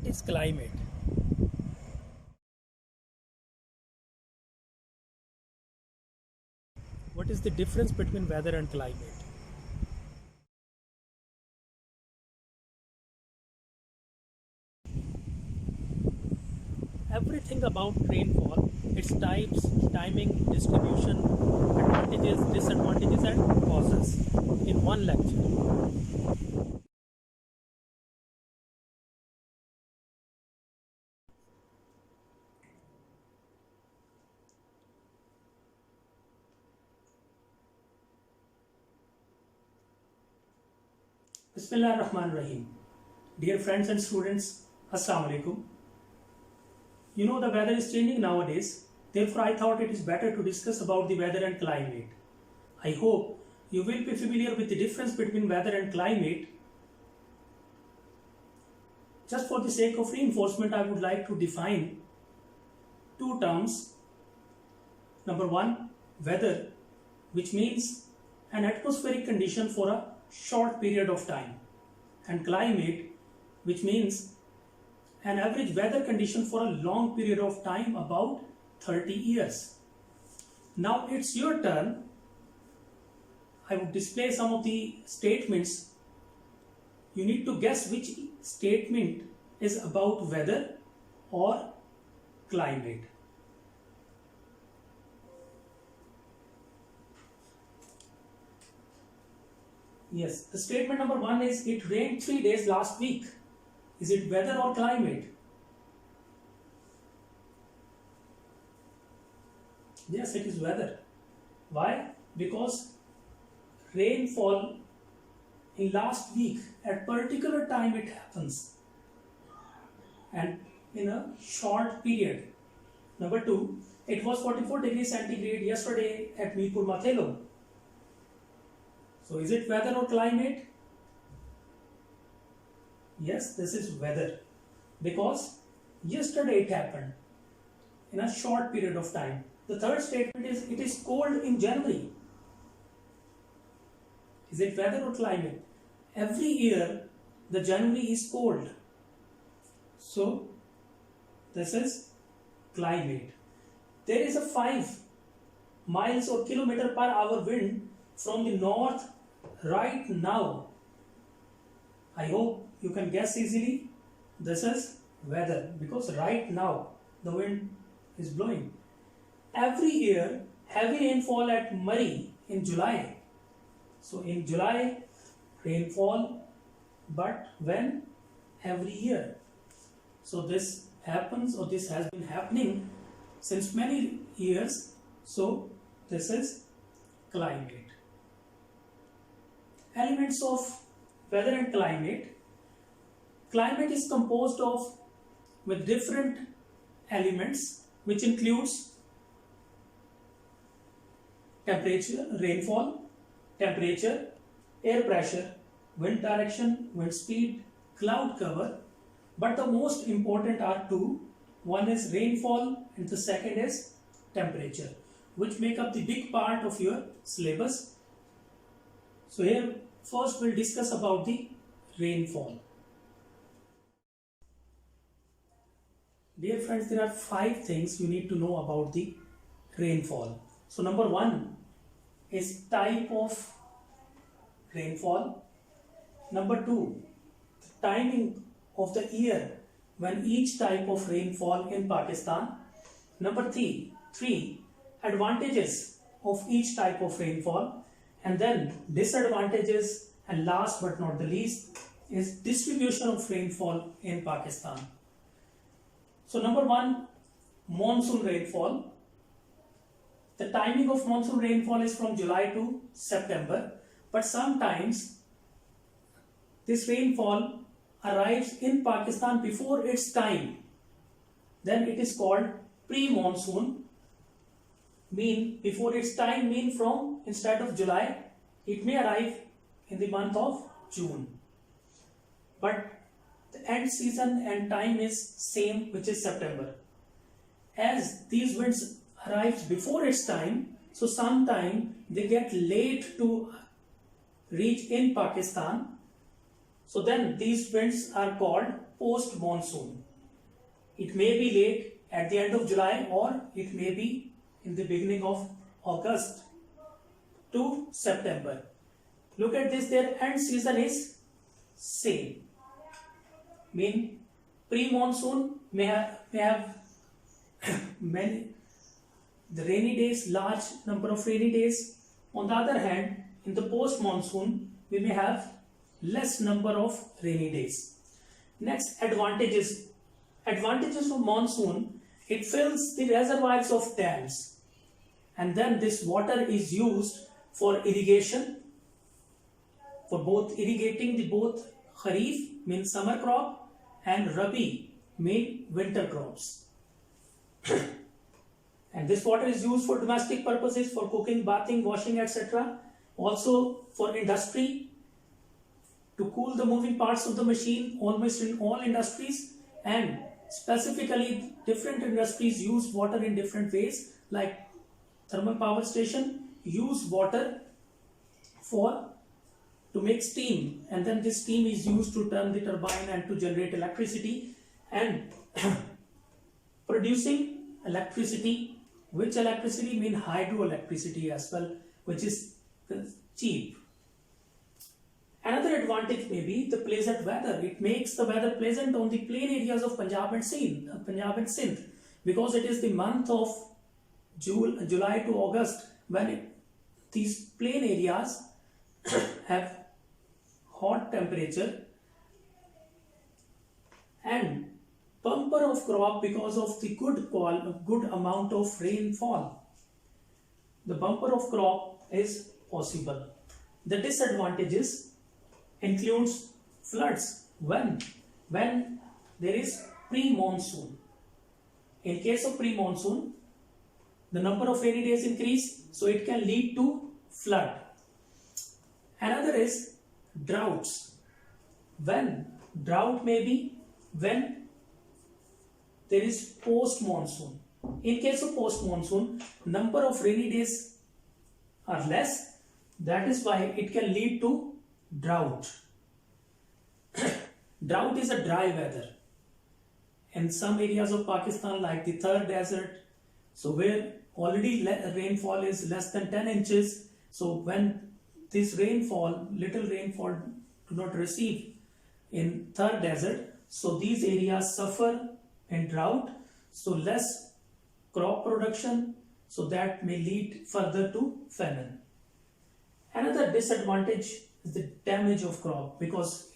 What is climate? What is the difference between weather and climate? Everything about rainfall, its types, timing, distribution, advantages, disadvantages, and causes in one lecture. Bismillah ar-Rahman ar-Rahim. Dear friends and students, Assalamu alaikum. You know the weather is changing nowadays, therefore I thought it is better to discuss about the weather and climate. I hope you will be familiar with the difference between weather and climate. Just for the sake of reinforcement, I would like to define two terms. Number one, weather, which means an atmospheric condition for a short period of time, and climate, which means an average weather condition for a long period of time, about 30 years. Now it's your turn. I would display some of the statements. You need to guess which statement is about weather or climate. Yes, the statement number one is it rained 3 days last week. Is it weather or climate? Yes, it is weather. Why? Because rainfall in last week at particular time it happens and in a short period. Number two, it was 44 degrees centigrade yesterday at Mirpur Mathelo. So is it weather or climate? Yes, this is weather, because yesterday it happened in a short period of time. The third statement is it is cold in January. Is it weather or climate? Every year the January is cold. So this is climate. There is a 5 miles or kilometer per hour wind from the north right now. I hope you can guess easily. This is weather, because right now the wind is blowing. Every year heavy rainfall at Murray in July. So in July rainfall, but when? Every year. So this happens, or this has been happening since many years. So this is climate. Elements of weather and climate. Climate is composed of with different elements, which includes temperature, rainfall, temperature, air pressure, wind direction, wind speed, cloud cover. But the most important are two. One is rainfall and the second is temperature, which make up the big part of your syllabus. So here first we'll discuss about the rainfall. Dear friends, there are 5 things you need to know about the rainfall. So number one is type of rainfall. Number two, the timing of the year when each type of rainfall in Pakistan. Number three, advantages of each type of rainfall, and then disadvantages, and last but not the least is distribution of rainfall in Pakistan. So number one, monsoon rainfall. The timing of monsoon rainfall is from July to September, but sometimes this rainfall arrives in Pakistan before its time. Then it is called pre-monsoon. Mean before its time, mean from, instead of July, it may arrive in the month of June. But the end season and time is same, which is September. As these winds arrives before its time, so sometime they get late to reach in Pakistan. So then these winds are called post monsoon. It may be late at the end of July, or it may be in the beginning of August to September. Look at this, their end season is same. Mean pre-monsoon may have many the rainy days, large number of rainy days. On the other hand, in the post-monsoon, we may have less number of rainy days. Next, advantages. Advantages of monsoon, it fills the reservoirs of dams, and then this water is used for irrigation, for both irrigating the both Kharif means summer crop and Rabi mean winter crops. And this water is used for domestic purposes, for cooking, bathing, washing, etc. Also for industry, to cool the moving parts of the machine, almost in all industries, and specifically different industries use water in different ways, like thermal power station use water for to make steam, and then this steam is used to turn the turbine and to generate electricity and producing electricity, which electricity mean hydroelectricity as well, which is cheap. Another advantage may be the pleasant weather. It makes the weather pleasant on the plain areas of Punjab and Sindh, because it is the month of July to August when these plain areas have hot temperature and bumper of crop because of the good amount of rainfall. The bumper of crop is possible. The disadvantages includes floods when there is pre-monsoon. In case of pre-monsoon, the number of rainy days increase, so it can lead to flood. Another is droughts. When drought may be when there is post-monsoon. In case of post-monsoon, number of rainy days are less. That is why it can lead to drought. Drought is a dry weather. In some areas of Pakistan, like the Thar Desert, so where already rainfall is less than 10 inches, so when this rainfall, little rainfall do not receive in Thar Desert, so these areas suffer in drought, so less crop production, so that may lead further to famine. Another disadvantage is the damage of crop, because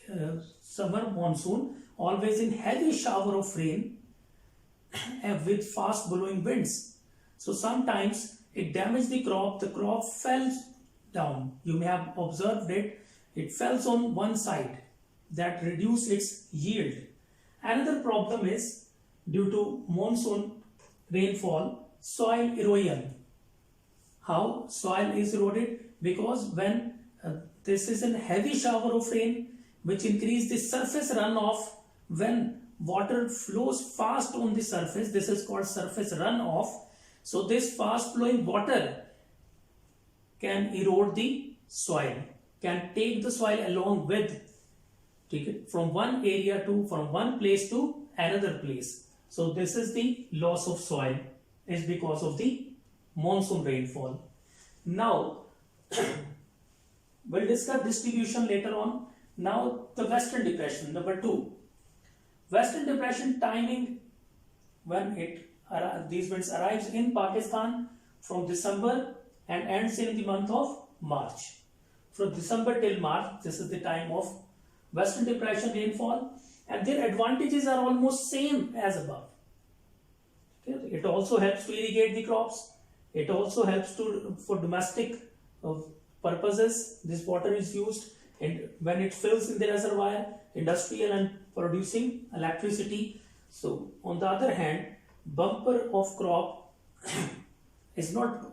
summer monsoon always in heavy shower of rain with fast blowing winds. So sometimes it damages the crop falls down. You may have observed it falls on one side, that reduces its yield. Another problem is due to monsoon rainfall, soil erosion. How soil is eroded? Because when this is a heavy shower of rain which increase the surface runoff, when water flows fast on the surface, this is called surface runoff. So this fast flowing water can erode the soil, can take the soil along with, from one area to, from one place to another place. So this is the loss of soil, is because of the monsoon rainfall. Now we'll discuss distribution later on. Now the Western Depression, number 2. Western Depression timing, when these winds arrives in Pakistan from December and ends in the month of March. From December till March, this is the time of Western Depression rainfall, and their advantages are almost same as above. Okay? It also helps to irrigate the crops. It also helps for domestic purposes. This water is used, and when it fills in the reservoir, industrial and producing electricity. So on the other hand, bumper of crop is not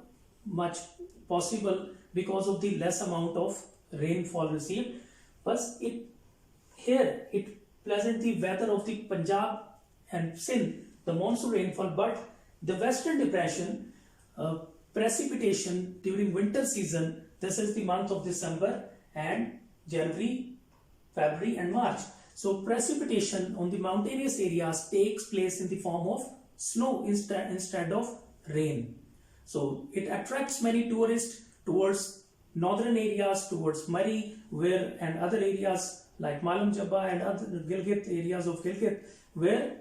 much possible because of the less amount of rainfall received. But it pleasant the weather of the Punjab and Sindh, the monsoon rainfall. But the Western Depression precipitation during winter season, this is the month of December and January February and March. So precipitation on the mountainous areas takes place in the form of snow instead of rain. So it attracts many tourists towards northern areas, towards Murray, where and other areas like Malum Jabba and other Gilgit areas of Gilgit, where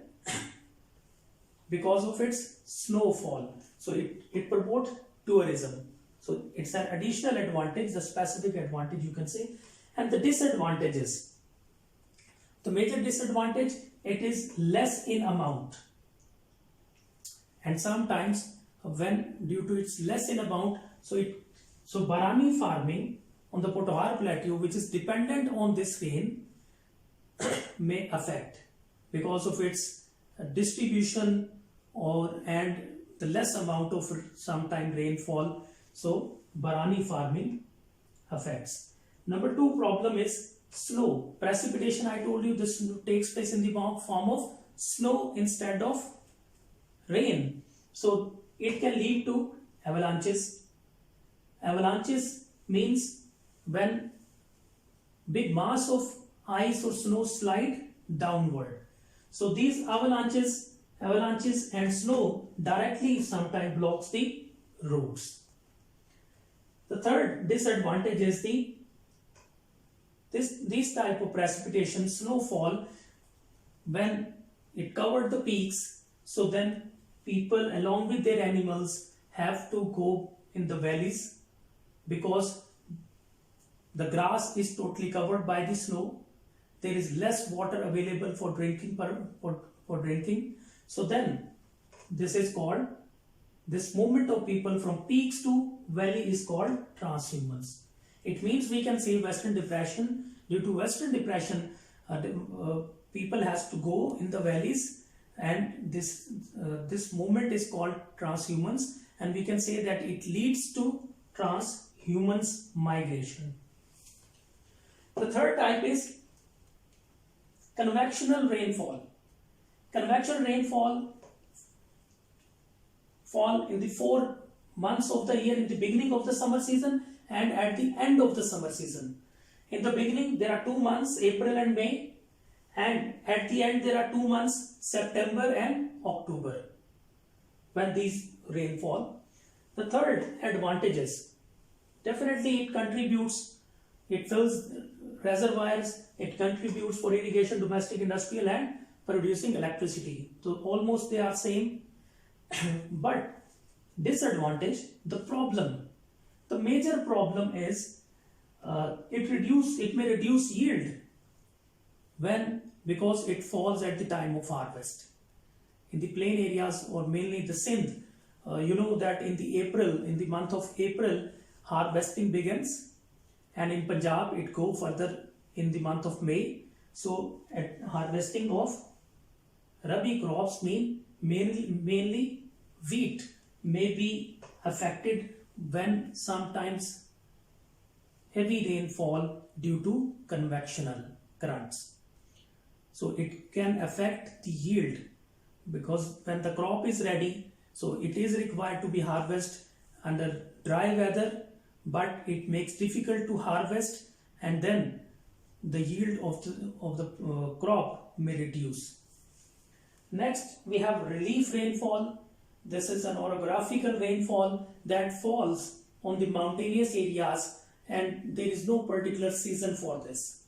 because of its snowfall. So it promotes tourism. So it's an additional advantage, the specific advantage you can say. And the disadvantages. The major disadvantage, it is less in amount. And sometimes when due to its less in amount, so barani farming on the Pothohar Plateau, which is dependent on this rain, may affect because of its distribution and the less amount of sometime rainfall. So barani farming affects. Number 2 problem is snow. Precipitation, I told you this takes place in the form of snow instead of rain. So it can lead to avalanches. Avalanches means when big mass of ice or snow slide downward. So these avalanches and snow directly sometimes blocks the roads. The third disadvantage is this type of precipitation, snowfall, when it covered the peaks, so then people along with their animals have to go in the valleys because the grass is totally covered by the snow. There is less water available for drinking. So then this movement of people from peaks to valley is called transhumance. It means we can say Western Depression. Due to Western Depression, people has to go in the valleys, and this movement is called transhumance, and we can say that it leads to transhumance migration. The third type is convectional rainfall. Convectional rainfall fall in the 4 months of the year, in the beginning of the summer season and at the end of the summer season. In the beginning there are 2 months, April and May, and at the end there are 2 months, September and October, when these rainfall. The third advantage is definitely it contributes, it fills reservoirs, it contributes for irrigation, domestic, industrial and producing electricity. So almost they are same. But disadvantage, the major problem is it may reduce yield because it falls at the time of harvest. In the plain areas or mainly the Sindh, you know that in the month of April, harvesting begins, and in Punjab it go further in the month of May. So at harvesting of Rabi crops mainly wheat may be affected when sometimes heavy rainfall due to convectional currents. So it can affect the yield because when the crop is ready, so it is required to be harvested under dry weather, but it makes difficult to harvest, and then the yield of the crop may reduce. Next we have relief rainfall. This is an orographical rainfall that falls on the mountainous areas, and there is no particular season for this.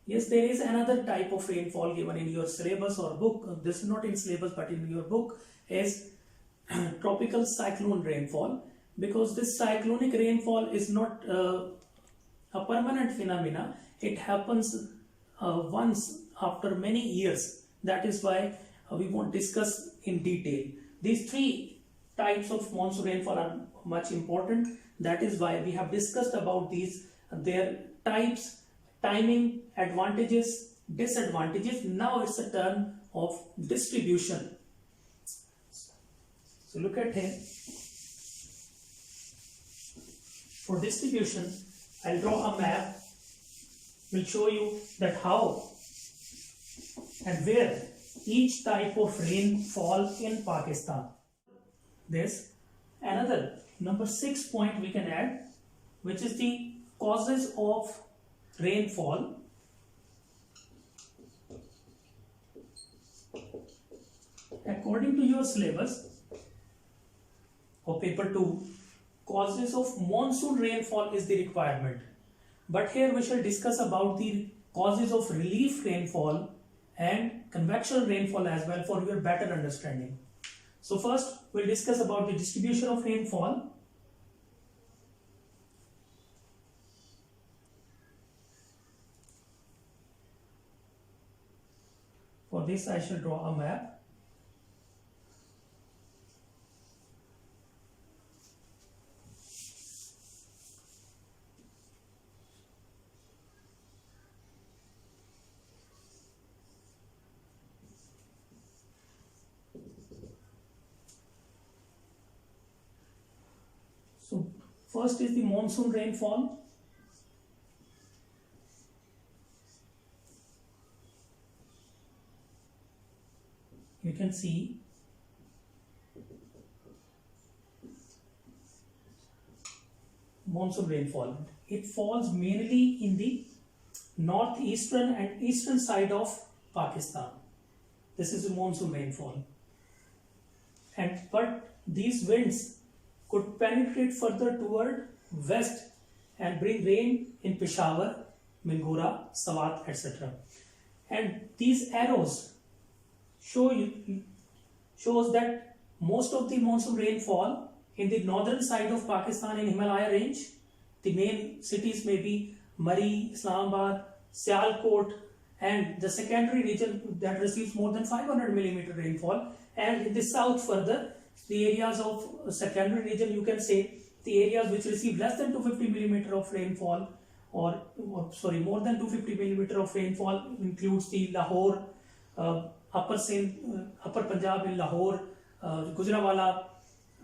Yes, there is another type of rainfall given in your syllabus or book. This is not in syllabus but in your book, is tropical cyclone rainfall, because this cyclonic rainfall is not a permanent phenomena. It happens once after many years. That is why we won't discuss in detail. These 3 types of monsoon rainfall are much important. That is why we have discussed about their types, timing, advantages, disadvantages. Now it's a turn of distribution. So look at here. For distribution, I'll draw a map. Will show you that how and where each type of rain falls in Pakistan. There's another number 6 point we can add, which is the causes of rainfall according to your syllabus or paper 2, causes of monsoon rainfall is the requirement. But here we shall discuss about the causes of relief rainfall and convectional rainfall as well for your better understanding. So first we'll discuss about the distribution of rainfall. For this I shall draw a map. So first is the monsoon rainfall. You can see monsoon rainfall. It falls mainly in the northeastern and eastern side of Pakistan. This is the monsoon rainfall. But these winds could penetrate further toward west and bring rain in Peshawar, Mingora, Swat, etc. And these arrows shows that most of the monsoon rainfall in the northern side of Pakistan in Himalaya range. The main cities may be Murree, Islamabad, Sialkot, and the secondary region that receives more than 500 millimeter rainfall. And in the south further, the areas of secondary region, you can say the areas which receive less than 250 millimeter of rainfall or more than 250 millimeter of rainfall includes the Lahore, Upper Sindh, Upper Punjab in Lahore, Gujranwala,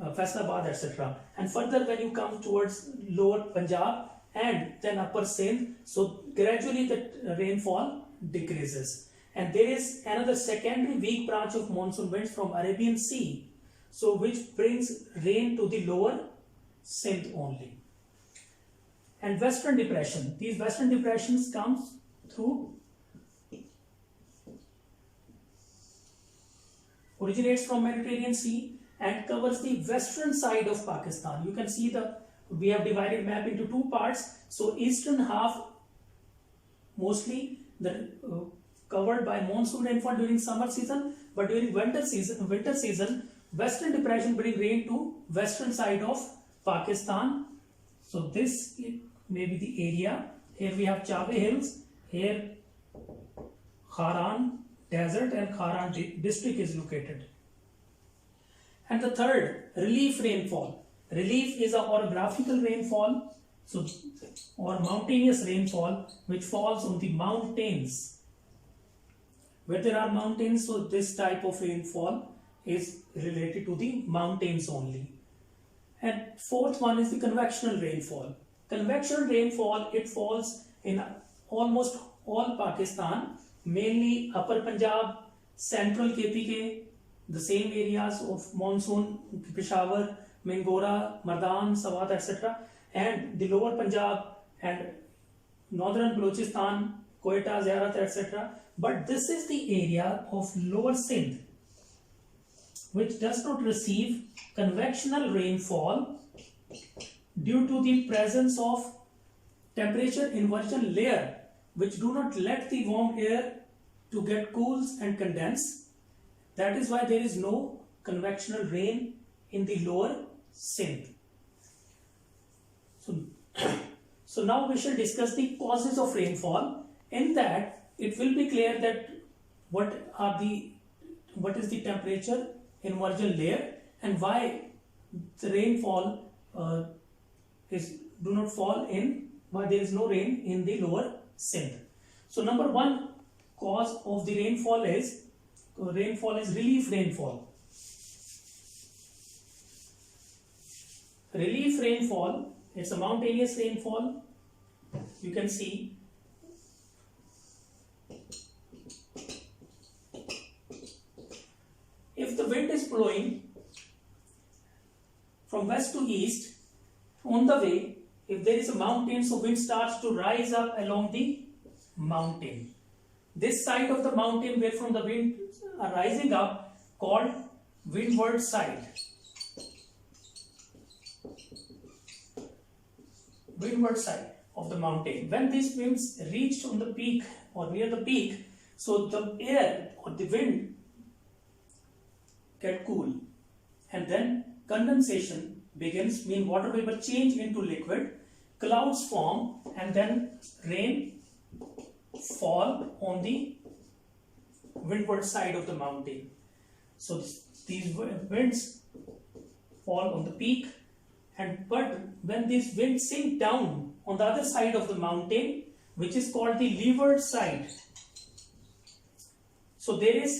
Faisalabad, etc. And further when you come towards lower Punjab and then Upper Sindh, so gradually the rainfall decreases. And there is another secondary weak branch of monsoon winds from Arabian Sea, so which brings rain to the lower Sindh only. And western depression, these western depressions comes through, originates from Mediterranean Sea and covers the western side of Pakistan. You can see we have divided map into two parts. So eastern half mostly covered by monsoon rainfall during summer season, but during winter season western depression bring rain to western side of Pakistan. So this may be the area. Here we have Chabe Hills, here Kharan Desert and Kharan district is located. And the third, relief rainfall. Relief is a orographical rainfall, or mountainous rainfall which falls on the mountains. Where there are mountains, so this type of rainfall is related to the mountains only. And fourth one is the convectional rainfall. Convectional rainfall, it falls in almost all Pakistan, mainly Upper Punjab, Central KPK, the same areas of monsoon, Peshawar, Mingora, Mardan, Swat, etc. and the lower Punjab and northern Balochistan, Quetta, Ziyarat, etc. But this is the area of lower Sindh which does not receive convectional rainfall due to the presence of temperature inversion layer which do not let the warm air to get cools and condense. That is why there is no convectional rain in the lower Sindh. So now we shall discuss the causes of rainfall. In that, it will be clear that what is the temperature inversion layer and why the rainfall do not fall in, why there is no rain in the lower Sindh. So number one cause of the rainfall is relief rainfall. Relief rainfall, it's a mountainous rainfall. You can see if the wind is blowing from west to east, on the way, if there is a mountain, so wind starts to rise up along the mountain. This side of the mountain where from the wind are rising up called windward side. Windward side of the mountain. When these winds reached on the peak or near the peak, so the air or the wind get cool, and then condensation begins, mean water vapor change into liquid, clouds form, and then rain fall on the windward side of the mountain. So these winds fall on the peak, but when these winds sink down on the other side of the mountain, which is called the leeward side, so there is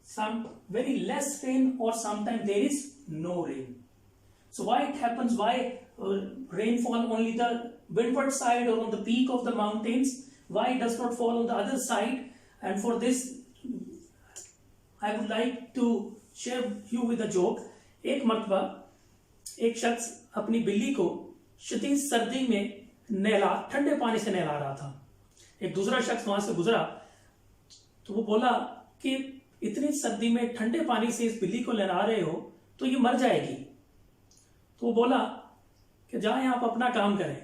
some very less rain, or sometimes there is no rain. So why it happens? Why rainfall only the windward side or on the peak of the mountains? Why it does not fall on the other side? And for this, I would like to share you with a joke. एक मर्तबा एक शख्स अपनी बिल्ली को शदीद सर्दी में ठंडे पानी से नहला रहा था. एक दूसरा शख्स वहां से गुजरा तो वो बोला कि इतनी सर्दी में ठंडे पानी से इस बिल्ली को नहला रहे हो तो ये मर जाएगी. तो वो बोला कि जाएं आप अपना काम करें.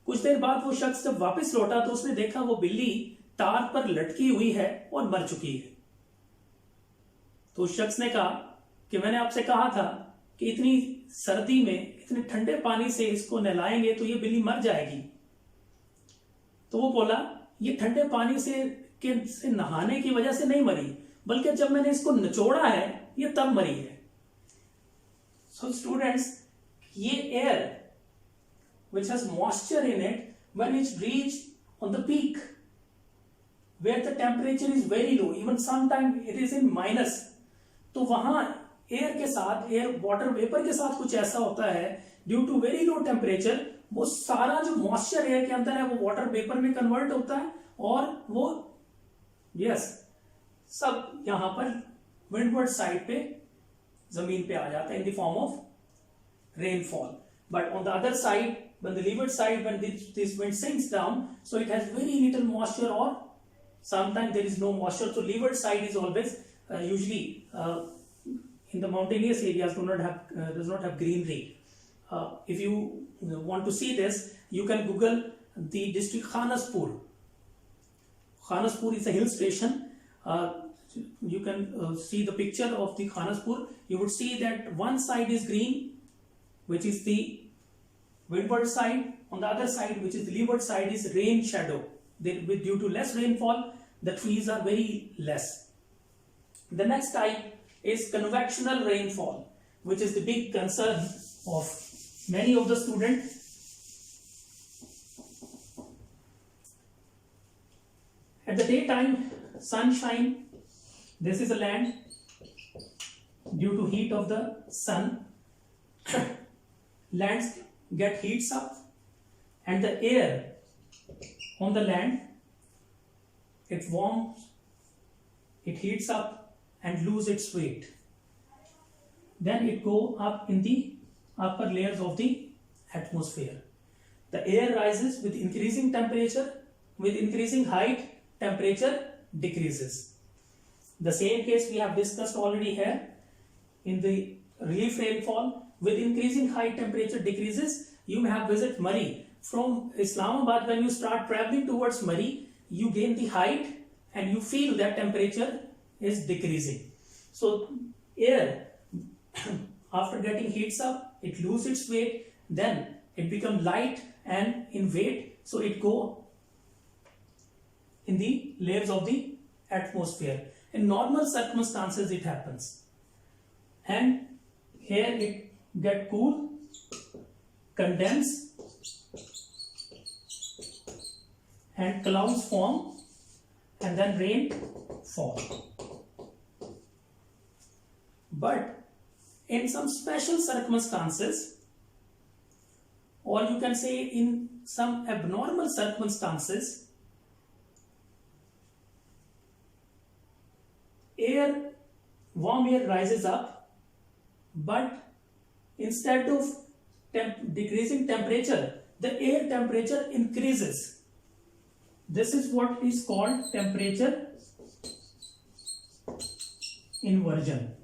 कुछ देर बाद वो शख्स जब वापस लौटा तो उसने देखा वो बिल्ली तार पर लटकी हुई है और मर चुकी है. तो उस शख्स ने कहा कि मैंने आपसे कहा था कि इतनी सर्दी में इतने ठंडे पानी से इसको नहलाएंगे तो ये बिल्ली मर जाएगी. तो वो बोला ये ठंडे पानी से नहाने की वजह से नहीं मरी, बल्कि जब मैंने इसको निचोड़ा है ये तब मरी है. सो स्टूडेंट्स, ये air which has moisture in it, when it's reached on the peak where the temperature is very low, even sometimes it is in minus, तो वहां एयर के साथ, एयर वाटर वेपर के साथ कुछ ऐसा होता है, due to very low temperature वो सारा जो मॉइस्चर एयर के अंदर है वो वाटर वेपर में कन्वर्ट होता है और वो सब यहां पर विंडवर्ड साइड पे जमीन पे आ जाता है in the form of rainfall. But on the other side, when the leeward side, when this wind sinks down, so it has very little moisture or sometimes there is no moisture. So leeward side is always usually in the mountainous areas does not have greenery. If you want to see this, you can Google the district Khanapur. Khanapur is a hill station. You can see the picture of the Khanapur. You would see that one side is green, which is the windward side. On the other side, which is the leeward side, is rain shadow. Due to less rainfall, the trees are very less. The next type is convectional rainfall, which is the big concern of many of the students. At the daytime, sunshine, this is a land. Due to heat of the sun, lands get heats up, and the air on the land, it warms, it heats up and lose its weight. Then it go up in the upper layers of the atmosphere. The air rises with increasing temperature. With increasing height, temperature decreases. The same case we have discussed already here in the relief rainfall. With increasing height, temperature decreases. You may have visited Murree. From Islamabad, when you start traveling towards Murree, you gain the height and you feel that temperature is decreasing. So air, after getting heats up, it loses its weight, then it becomes light and in weight, so it go in the layers of the atmosphere. In normal circumstances it happens, and here it get cool, condense, and clouds form, and then rain fall. But in some special circumstances, or you can say in some abnormal circumstances, warm air rises up, but instead of decreasing temperature, the air temperature increases. This is what is called temperature inversion.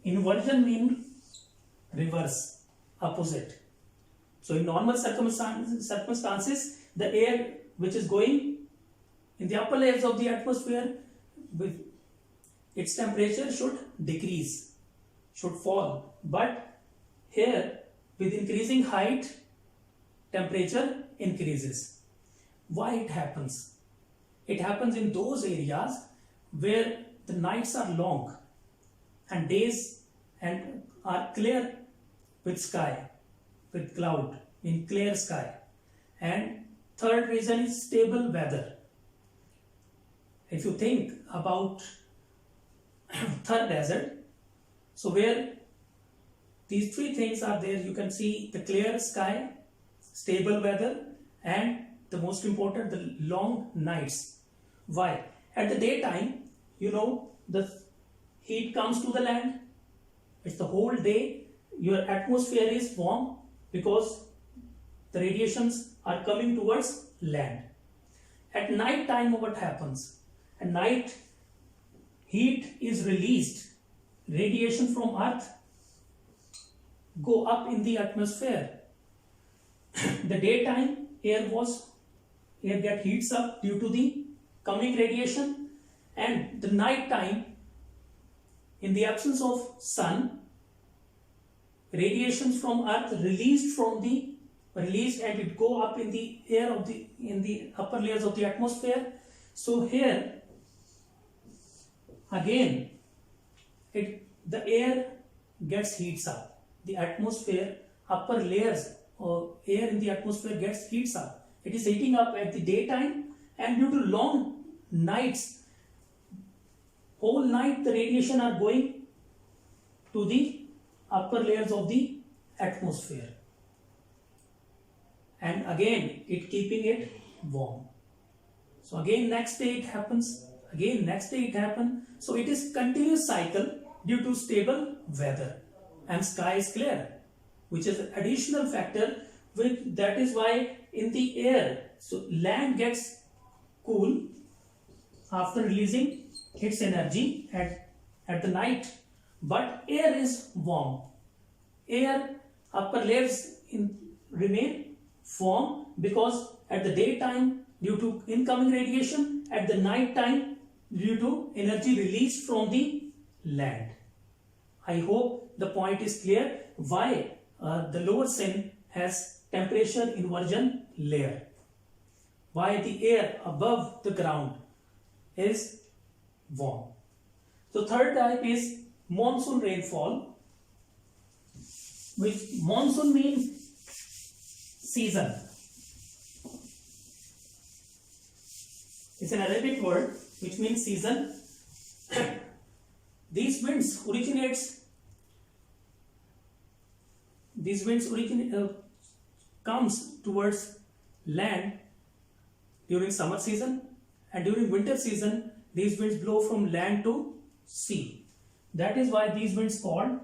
Inversion means reverse, opposite. So in normal circumstances, the air which is going in the upper layers of the atmosphere, with its temperature should decrease, should fall. But here, with increasing height, temperature increases. Why it happens? It happens in those areas where the nights are long and days and are clear with sky, with cloud, in clear sky. And third reason is stable weather. If you think about Thar desert, so where these three things are there, you can see the clear sky, stable weather, and the most important, the long nights. Why? At the daytime, the heat comes to the land. It's the whole day. Your atmosphere is warm because the radiations are coming towards land. At night time, what happens? At night, heat is released. Radiation from earth go up in the atmosphere. The daytime air get heats up due to the coming radiation, and the night time, in the absence of sun, radiations from earth released and it go up in the air in the upper layers of the atmosphere. So here again the air gets heats up. The atmosphere, upper layers of air in the atmosphere gets heats up. It is heating up at the daytime, and due to long nights, whole night the radiation are going to the upper layers of the atmosphere, and again it keeping it warm. So again next day it happens, again next day it happens. So it is continuous cycle due to stable weather and sky is clear, which is an additional factor. That is why in the air, so land gets cool after releasing its energy at the night, but air is warm. Air upper layers remain warm because at the daytime due to incoming radiation, at the night time due to energy released from the land. I hope the point is clear why the lower Sind has temperature inversion layer. Why the air above the ground is warm. So third type is monsoon rainfall, which monsoon means season. It's an Arabic word which means season. These winds comes towards land during summer season, and during winter season these winds blow from land to sea. That is why these winds called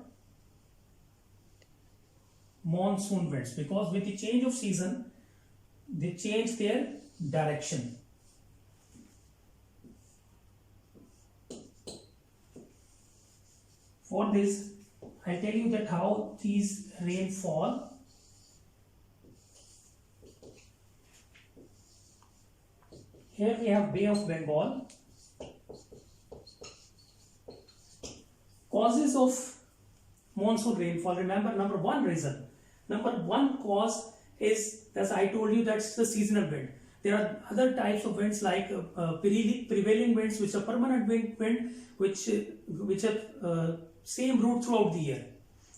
monsoon winds, because with the change of season they change their direction. For this, I'll tell you that how these rain fall. Here we have Bay of Bengal. Causes of monsoon rainfall. Remember, number one reason. Number one cause is, as I told you, that's the seasonal wind. There are other types of winds like prevailing winds, which are permanent wind, which have same route throughout the year.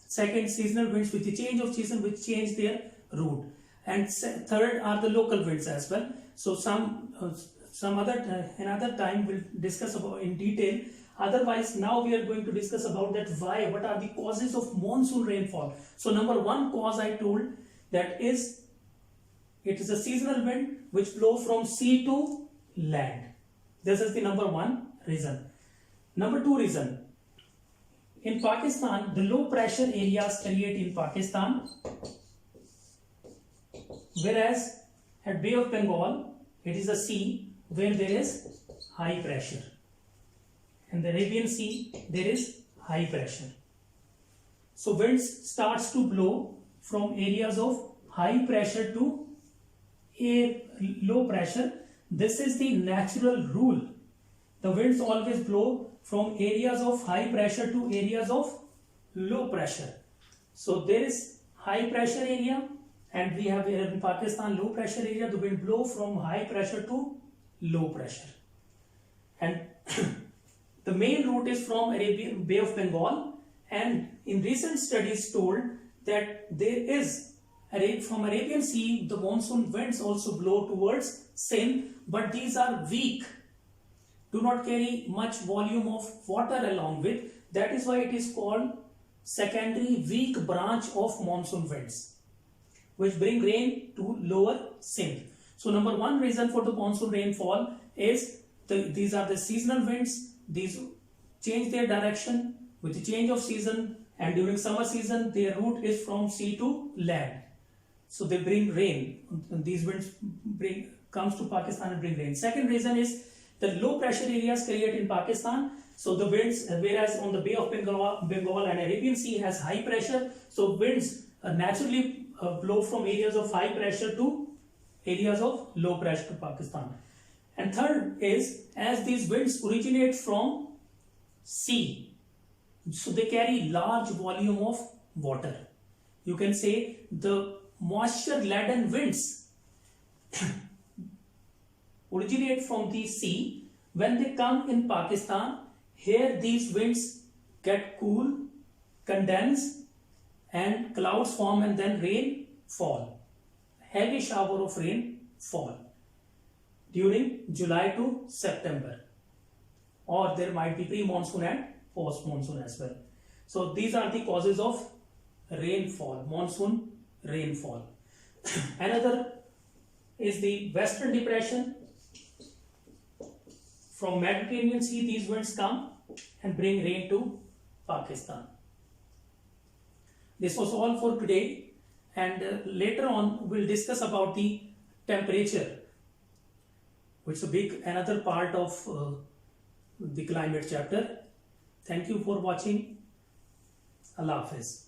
Second, seasonal winds with the change of season, which change their route. And third are the local winds as well. So another time we'll discuss about in detail. Otherwise, now we are going to discuss about that what are the causes of monsoon rainfall. So number one cause I told that is, it is a seasonal wind which blow from sea to land. This is the number one reason. Number two reason. In Pakistan, the low pressure areas create in Pakistan, whereas at Bay of Bengal, it is a sea where there is high pressure. In the Arabian Sea, there is high pressure. So winds starts to blow from areas of high pressure to low pressure. This is the natural rule. The winds always blow from areas of high pressure to areas of low pressure. So there is high pressure area, and we have here in Pakistan low pressure area. The wind blow from high pressure to low pressure, and the main route is from Arabian Bay of Bengal. And in recent studies told that there is from Arabian Sea the monsoon winds also blow towards Sindh, but these are weak, do not carry much volume of water along with. That is why it is called secondary weak branch of monsoon winds, which bring rain to lower Sindh. So number one reason for the monsoon rainfall is these are the seasonal winds. These change their direction with the change of season, and during summer season their route is from sea to land. So they bring rain. These winds comes to Pakistan and bring rain. Second reason is the low pressure areas created in Pakistan. So the winds, whereas on the Bay of Bengal and Arabian Sea has high pressure, so winds naturally blow from areas of high pressure to areas of low pressure to Pakistan. And third is, as these winds originate from sea, so they carry large volume of water. You can say the moisture laden winds originate from the sea. When they come in Pakistan, here these winds get cool, condense, and clouds form, and then rain fall. Heavy shower of rain fall during July to September, or there might be pre-monsoon and post-monsoon as well. So these are the causes of rainfall, monsoon rainfall. Another is the Western Depression. From Mediterranean Sea, these winds come and bring rain to Pakistan. This was all for today, and later on we'll discuss about the temperature, which is another part of the climate chapter. Thank you for watching. Allah Hafiz.